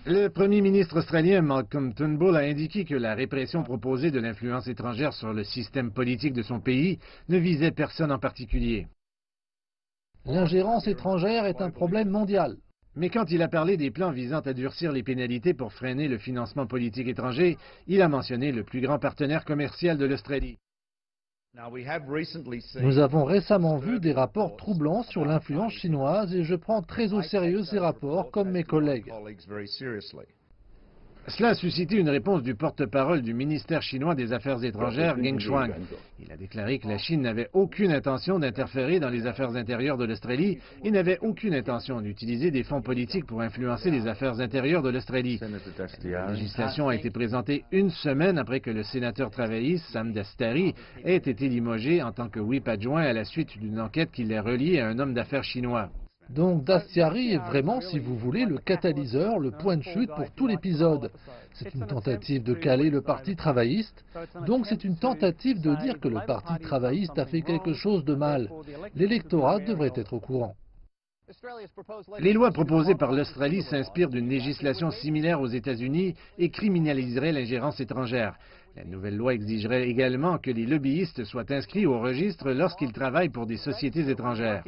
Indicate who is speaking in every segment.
Speaker 1: Le premier ministre australien Malcolm Turnbull a indiqué que la répression proposée de l'influence étrangère sur le système politique de son pays ne visait personne en particulier.
Speaker 2: L'ingérence étrangère est un problème mondial.
Speaker 1: Mais quand il a parlé des plans visant à durcir les pénalités pour freiner le financement politique étranger, il a mentionné le plus grand partenaire commercial de l'Australie.
Speaker 2: Nous avons récemment vu des rapports troublants sur l'influence chinoise et je prends très au sérieux ces rapports comme mes collègues.
Speaker 1: Cela a suscité une réponse du porte-parole du ministère chinois des Affaires étrangères, Geng Shuang. Il a déclaré que la Chine n'avait aucune intention d'interférer dans les affaires intérieures de l'Australie et n'avait aucune intention d'utiliser des fonds politiques pour influencer les affaires intérieures de l'Australie. La législation a été présentée une semaine après que le sénateur travailliste Sam Dastyari ait été limogé en tant que whip adjoint à la suite d'une enquête qui l'a relié à un homme d'affaires chinois.
Speaker 2: Donc Dastyari est vraiment, si vous voulez, le catalyseur, le point de chute pour tout l'épisode. C'est une tentative de caler le Parti travailliste, donc c'est une tentative de dire que le Parti travailliste a fait quelque chose de mal. L'électorat devrait être au courant.
Speaker 1: Les lois proposées par l'Australie s'inspirent d'une législation similaire aux États-Unis et criminaliseraient l'ingérence étrangère. La nouvelle loi exigerait également que les lobbyistes soient inscrits au registre lorsqu'ils travaillent pour des sociétés étrangères.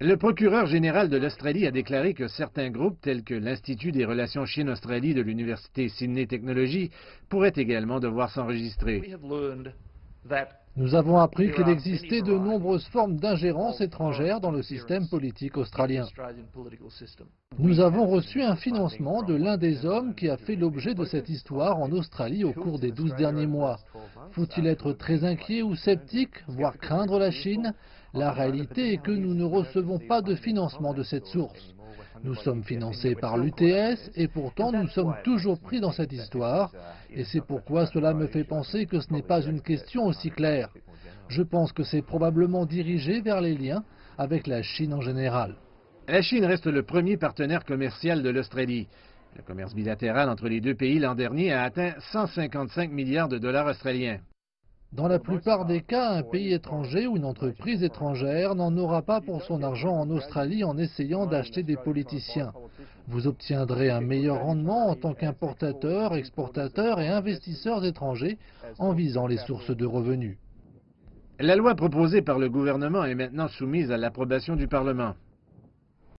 Speaker 1: Le procureur général de l'Australie a déclaré que certains groupes, tels que l'Institut des relations Chine-Australie de l'Université Sydney Technology, pourraient également devoir s'enregistrer.
Speaker 2: Nous avons appris qu'il existait de nombreuses formes d'ingérence étrangère dans le système politique australien. Nous avons reçu un financement de l'un des hommes qui a fait l'objet de cette histoire en Australie au cours des 12 derniers mois. Faut-il être très inquiet ou sceptique, voire craindre la Chine? La réalité est que nous ne recevons pas de financement de cette source. Nous sommes financés par l'UTS et pourtant nous sommes toujours pris dans cette histoire et c'est pourquoi cela me fait penser que ce n'est pas une question aussi claire. Je pense que c'est probablement dirigé vers les liens avec la Chine en général.
Speaker 1: La Chine reste le premier partenaire commercial de l'Australie. Le commerce bilatéral entre les deux pays l'an dernier a atteint 155 milliards de dollars australiens.
Speaker 2: Dans la plupart des cas, un pays étranger ou une entreprise étrangère n'en aura pas pour son argent en Australie en essayant d'acheter des politiciens. Vous obtiendrez un meilleur rendement en tant qu'importateur, exportateur et investisseurs étrangers en visant les sources de revenus.
Speaker 1: La loi proposée par le gouvernement est maintenant soumise à l'approbation du Parlement.